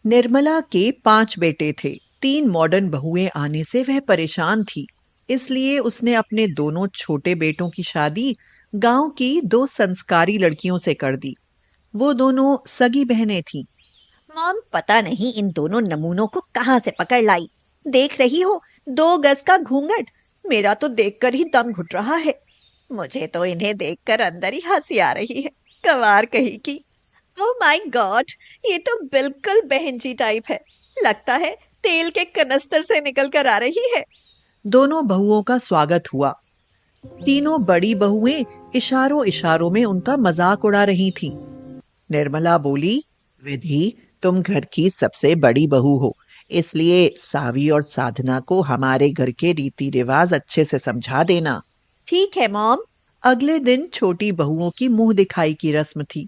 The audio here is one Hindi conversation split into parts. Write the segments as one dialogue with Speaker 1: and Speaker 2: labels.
Speaker 1: निर्मला के 5 बेटे थे। 3 मॉडर्न बहुएं आने से वह परेशान थी। इसलिए उसने अपने दोनों छोटे बेटों की शादी गांव की 2 संस्कारी लड़कियों से कर दी। वो दोनों सगी बहनें थीं।
Speaker 2: मॉम, पता नहीं इन दोनों नमूनों को कहाँ से पकड़ लाई। देख रही हो, 2 गज का घूंघट। मेरा तो देखकर ही दम घुट रहा है। मुझे तो इन्हें देखकर अंदर ही हंसी आ रही है। गंवार कहीं की। ओह माय गॉड, ये तो बिल्कुल बहन जी टाइप है। लगता है तेल के कनस्तर से निकल कर आ रही है।
Speaker 1: दोनों बहुओं का स्वागत हुआ। तीनों बड़ी बहुएं इशारों इशारों में उनका मजाक उड़ा रही थीं। निर्मला बोली, विधि, तुम घर की सबसे बड़ी बहू हो, इसलिए सावी और साधना को हमारे घर के रीति रिवाज अच्छे से समझा देना।
Speaker 2: ठीक है मॉम।
Speaker 1: अगले दिन छोटी बहुओं की मुंह दिखाई की रस्म थी।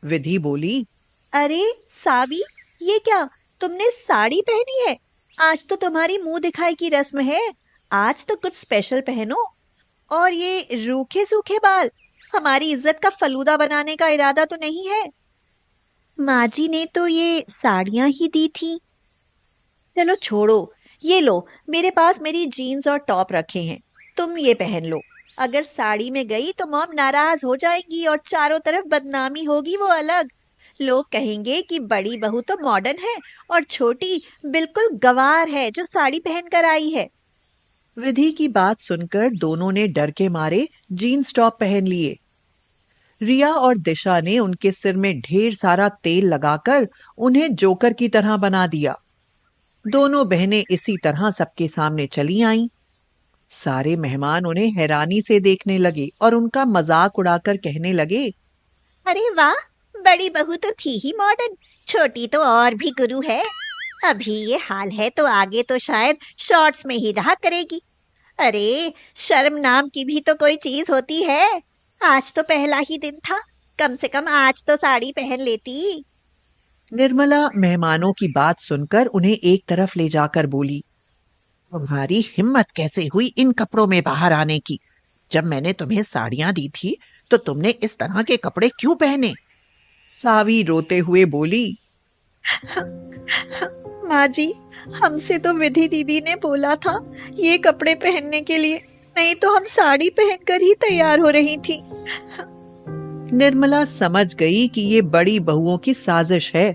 Speaker 1: विधि बोली,
Speaker 2: अरे सावी, ये क्या, तुमने साड़ी पहनी है? आज तो तुम्हारी मुंह दिखाई की रस्म है। आज तो कुछ स्पेशल पहनो। और ये रूखे सूखे बाल, हमारी इज्जत का फलूदा बनाने का इरादा तो नहीं है? माँ जी ने तो ये साड़ियाँ ही दी थी। चलो छोड़ो, ये लो, मेरे पास मेरी जीन्स और टॉप रखे हैं। तुम ये पहन लो। अगर साड़ी में गई तो मॉम नाराज हो जाएगी और चारों तरफ बदनामी होगी, वो अलग। लोग कहेंगे कि बड़ी बहू तो मॉडर्न है और छोटी बिल्कुल गंवार है जो साड़ी पहन कर आई है।
Speaker 1: विधि की बात सुनकर दोनों ने डर के मारे जीन्स टॉप पहन लिए। रिया और दिशा ने उनके सिर में ढेर सारा तेल लगाकर उन्हें जोकर की तरह बना दिया। दोनों बहनें इसी तरह सबके सामने चली आईं। सारे मेहमान उन्हें हैरानी से देखने लगे और उनका मजाक उड़ाकर कहने लगे,
Speaker 2: अरे वाह, बड़ी बहू तो थी ही मॉडर्न, छोटी तो और भी गुरु है। अभी ये हाल है तो आगे तो शायद शॉर्ट्स में ही रहा करेगी। अरे, शर्म नाम की भी तो कोई चीज होती है। आज तो पहला ही दिन था, कम से कम आज तो साड़ी पहन लेती।
Speaker 1: निर्मला मेहमानों की बात सुनकर उन्हें एक तरफ ले जाकर बोली, तुम्हारी हिम्मत कैसे हुई इन कपड़ों में बाहर आने की? जब मैंने तुम्हें साड़ियां दी थी तो तुमने इस तरह के कपड़े क्यों पहने? सावी रोते हुए बोली,
Speaker 2: माँ जी, हमसे तो विधि दीदी ने बोला था ये कपड़े पहनने के लिए, नहीं तो हम साड़ी पहनकर ही तैयार हो रही थी।
Speaker 1: निर्मला समझ गई कि ये बड़ी बहुओं की साजिश है।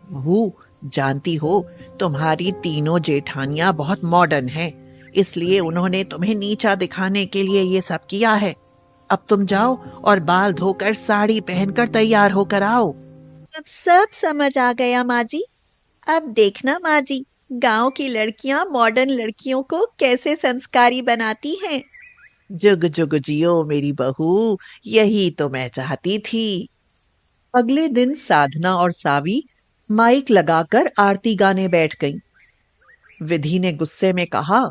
Speaker 1: बहू, जानती हो, तुम्हारी तीनों जेठानियां बहुत मॉडर्न हैं, इसलिए उन्होंने तुम्हें नीचा दिखाने के लिए ये सब किया है। अब तुम जाओ और बाल धोकर साड़ी पहनकर तैयार होकर आओ।
Speaker 2: अब सब समझ आ गया माँ जी। अब देखना माँ जी, गांव की लड़कियां मॉडर्न लड़कियों को कैसे संस्कारी बनाती हैं।
Speaker 1: जुग जुग जियो मेरी बहू, यही तो मैं चाहती थी। अगले दिन साधना और सावी माइक लगाकर आरती गाने बैठ गईं। विधि ने गुस्से में कहा,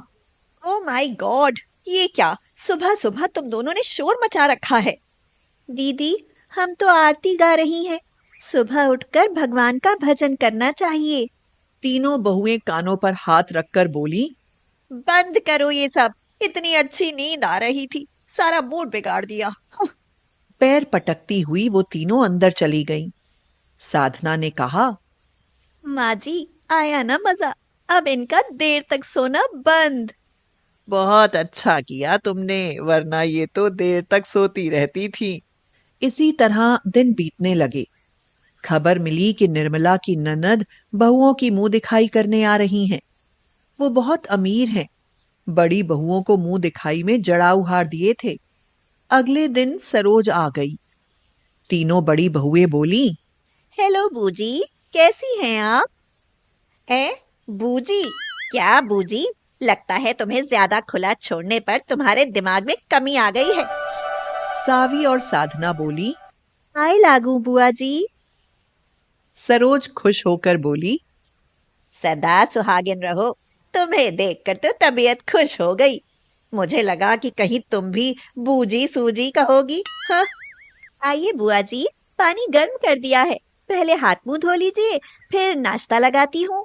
Speaker 2: ओह माय गॉड, ये क्या, सुबह सुबह तुम दोनों ने शोर मचा रखा है। दीदी, हम तो आरती गा रही हैं। सुबह उठकर भगवान का भजन करना चाहिए।
Speaker 1: तीनों बहुएं कानों पर हाथ रखकर बोली,
Speaker 2: बंद करो ये सब, इतनी अच्छी नींद आ रही थी, सारा मूड बिगाड़ दिया।
Speaker 1: पैर पटकती हुई वो तीनों अंदर चली गईं। साधना ने कहा,
Speaker 2: माँ जी, आया ना मजा? अब इनका देर तक सोना बंद।
Speaker 1: बहुत अच्छा किया तुमने, वरना ये तो देर तक सोती रहती थी। इसी तरह दिन बीतने लगे। खबर मिली कि निर्मला की ननद बहुओं की मुंह दिखाई करने आ रही हैं। वो बहुत अमीर हैं। बड़ी बहुओं को मुंह दिखाई में जड़ाऊ हार दिए थे। अगले दिन सरोज आ गई। तीनों बड़ी बहुएं बोली,
Speaker 2: हेलो बूजी, कैसी हैं आप? ए बूजी, क्या बूजी, लगता है तुम्हें ज्यादा खुला छोड़ने पर तुम्हारे दिमाग में कमी आ गई है।
Speaker 1: सावी और साधना बोली।
Speaker 2: आए लागू बुआ जी।
Speaker 1: सरोज खुश होकर बोली,
Speaker 2: सदा सुहागिन रहो। तुम्हें देखकर तो तबीयत खुश हो गई। मुझे लगा कि कहीं तुम भी बूजी सूजी कहोगी। हाँ, आइए बुआ जी, पानी गर्म कर दिया है। पहले हाथ मुंह धो लीजिए, फिर नाश्ता लगाती हूँ।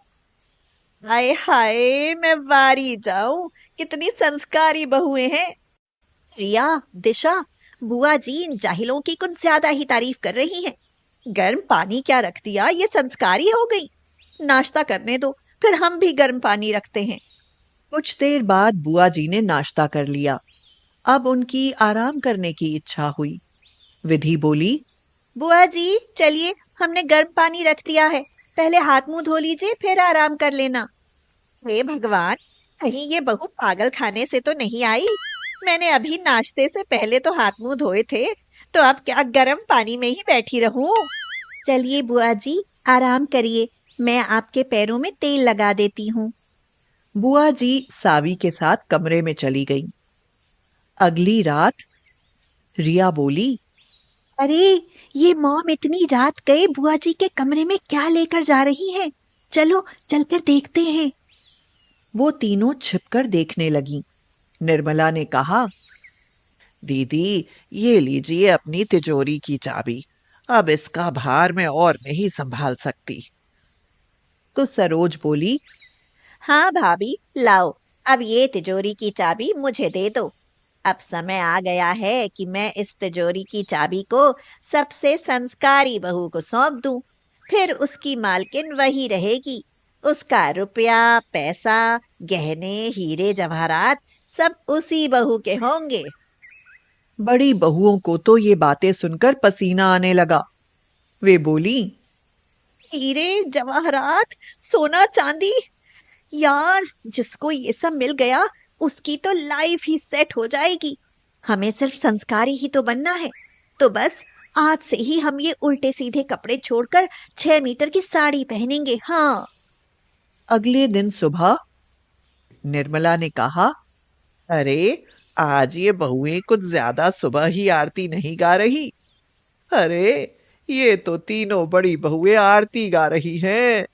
Speaker 2: हाय हाय, मैं वारी जाऊं, कितनी संस्कारी बहुएं हैं। रिया, दिशा, बुआ जी इन जाहिलों की कुछ ज्यादा ही तारीफ कर रही हैं। गर्म पानी क्या रख दिया, ये संस्कारी हो गई। नाश्ता करने दो, फिर हम भी गर्म पानी रखते हैं।
Speaker 1: कुछ देर बाद बुआ जी ने नाश्ता कर लिया। अब उनकी आराम करने की इच्छा हुई। विधि बोली,
Speaker 2: बुआ जी चलिए, हमने गर्म पानी रख दिया है, पहले हाथ मुंह धो लीजिए, फिर आराम कर लेना। हे भगवान, कहीं ये बहू पागल खाने से तो नहीं आई। मैंने अभी नाश्ते से पहले तो हाथ मुंह धोए थे, तो अब क्या गर्म पानी में ही बैठी रहूं? चलिए बुआ जी, आराम करिए, मैं आपके पैरों में तेल लगा देती हूँ।
Speaker 1: बुआ जी सावी के साथ कमरे में चली गई। अगली रात रिया बोली,
Speaker 2: अरे, ये मॉम इतनी रात गए बुआ जी के कमरे में क्या लेकर जा रही हैं? चलो चलकर देखते हैं।
Speaker 1: वो तीनों छिपकर देखने लगी। निर्मला ने कहा, दीदी, ये लीजिए अपनी तिजोरी की चाबी। अब इसका भार मैं और नहीं संभाल सकती। तो सरोज बोली,
Speaker 2: हाँ भाभी, लाओ, अब ये तिजोरी की चाबी मुझे दे दो। अब समय आ गया है कि मैं इस तिजोरी की चाबी को सबसे संस्कारी बहू को सौंप दूं। फिर उसकी मालकिन वही रहेगी। उसका रुपया, पैसा, गहने, हीरे जवाहरात सब उसी बहू के होंगे।
Speaker 1: बड़ी बहुओं को तो ये बातें सुनकर पसीना आने लगा। वे बोली,
Speaker 2: हीरे जवाहरात, सोना चांदी, यार जिसको ये सब मिल गया उसकी तो लाइफ ही सेट हो जाएगी। हमें सिर्फ संस्कारी ही तो बनना है। तो बस आज से ही हम ये उल्टे सीधे कपड़े छोड़कर 6 मीटर की साड़ी पहनेंगे। हाँ।
Speaker 1: अगले दिन सुबह निर्मला ने कहा, अरे, आज ये बहुएं कुछ ज्यादा सुबह ही आरती नहीं गा रही। अरे, ये तो तीनों बड़ी बहुएं आरती गा रही हैं।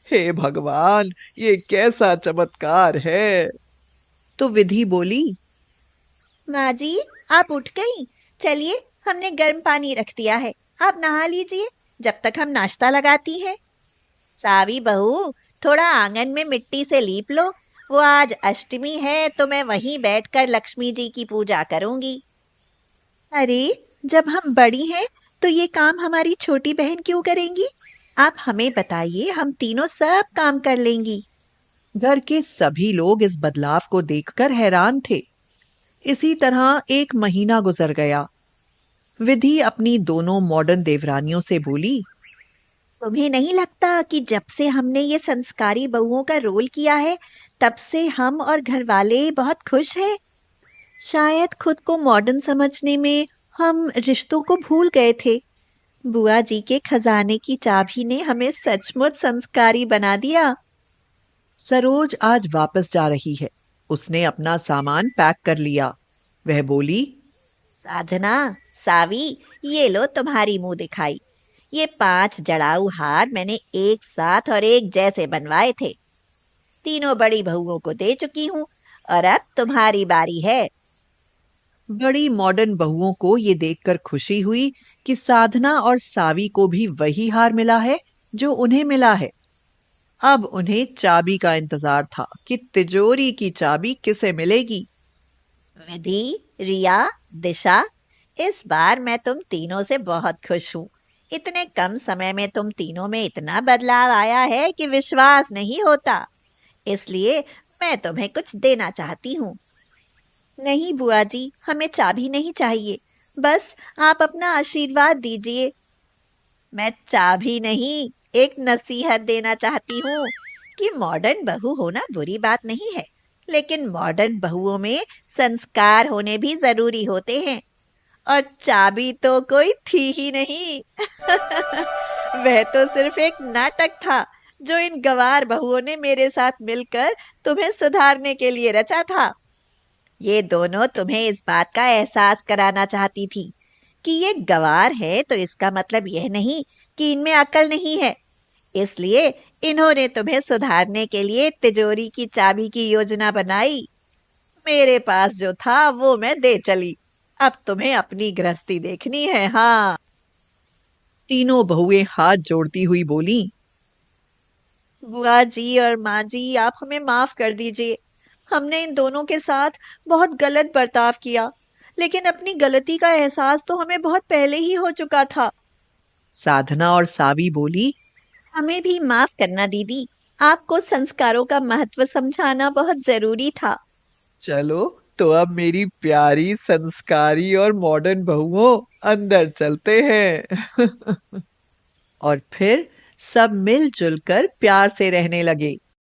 Speaker 1: हे भगवान, ये कैसा चमत्कार है। तो विधि बोली,
Speaker 2: माँ जी, आप उठ गई? चलिए, हमने गर्म पानी रख दिया है, आप नहा लीजिए जब तक हम नाश्ता लगाती हैं। सावी बहू, थोड़ा आंगन में मिट्टी से लीप लो। वो आज अष्टमी है तो मैं वहीं बैठकर लक्ष्मी जी की पूजा करूंगी। अरे, जब हम बड़ी हैं तो ये काम हमारी छोटी बहन क्यों करेंगी? आप हमें बताइए, हम तीनों सब काम कर लेंगी।
Speaker 1: घर के सभी लोग इस बदलाव को देखकर हैरान थे। इसी तरह एक महीना गुजर गया। विधि अपनी दोनों मॉडर्न देवरानियों से बोली,
Speaker 2: तुम्हें नहीं लगता कि जब से हमने ये संस्कारी बहुओं का रोल किया है, तब से हम और घरवाले बहुत खुश हैं? शायद खुद को मॉडर्न समझने में हम रिश्तों को भूल गए थे। बुआ जी के खजाने की चाबी ने हमें सचमुच संस्कारी बना दिया।
Speaker 1: सरोज आज वापस जा रही है। उसने अपना सामान पैक कर लिया। वह बोली,
Speaker 2: साधना, सावी, ये लो तुम्हारी मुंह दिखाई। ये 5 जड़ाऊ हार मैंने एक साथ और एक जैसे बनवाए थे। तीनों बड़ी बहुओं को दे चुकी हूँ और अब तुम्हारी बारी है।
Speaker 1: बड़ी मॉडर्न बहुओं को ये देखकर खुशी हुई कि साधना और सावी को भी वही हार मिला है जो उन्हें मिला है। अब उन्हें चाबी का इंतजार था कि तिजोरी की चाबी किसे मिलेगी।
Speaker 2: विधि, रिया, दिशा, इस बार मैं तुम तीनों से बहुत खुश हूँ। इतने कम समय में तुम तीनों में इतना बदलाव आया है कि विश्वास नहीं होता। इसलिए मैं तुम्हें कुछ देना चाहती हूँ। नहीं बुआ जी, हमें चाबी नहीं चाहिए, बस आप अपना आशीर्वाद दीजिए। मैं चाबी नहीं, एक नसीहत देना चाहती हूँ कि मॉडर्न बहू होना बुरी बात नहीं है, लेकिन मॉडर्न बहुओं में संस्कार होने भी जरूरी होते हैं। और चाबी तो कोई थी ही नहीं। वह तो सिर्फ एक नाटक था जो इन गवार बहुओं ने मेरे साथ मिलकर तुम्हें सुधारने के लिए रचा था। ये दोनों तुम्हें इस बात का एहसास कराना चाहती थी कि ये गवार है तो इसका मतलब यह नहीं कि इनमें अकल नहीं है। इसलिए इन्होंने तुम्हें सुधारने के लिए तिजोरी की चाबी की योजना बनाई। मेरे पास जो था वो मैं दे चली। अब तुम्हें अपनी गृहस्थी देखनी है। हाँ।
Speaker 1: तीनों बहुएं हाथ जोड़ती हुई बोली,
Speaker 2: बुआ जी और माँ जी, आप हमें माफ कर दीजिए। हमने इन दोनों के साथ बहुत गलत बर्ताव किया, लेकिन अपनी गलती का एहसास तो हमें बहुत पहले ही हो चुका था।
Speaker 1: साधना और सावी बोली,
Speaker 2: हमें भी माफ करना दीदी, आपको संस्कारों का महत्व समझाना बहुत जरूरी था।
Speaker 1: चलो, तो अब मेरी प्यारी संस्कारी और मॉडर्न बहुओं, अंदर चलते हैं। और फिर सब मिलजुल कर प्यार से रहने लगे।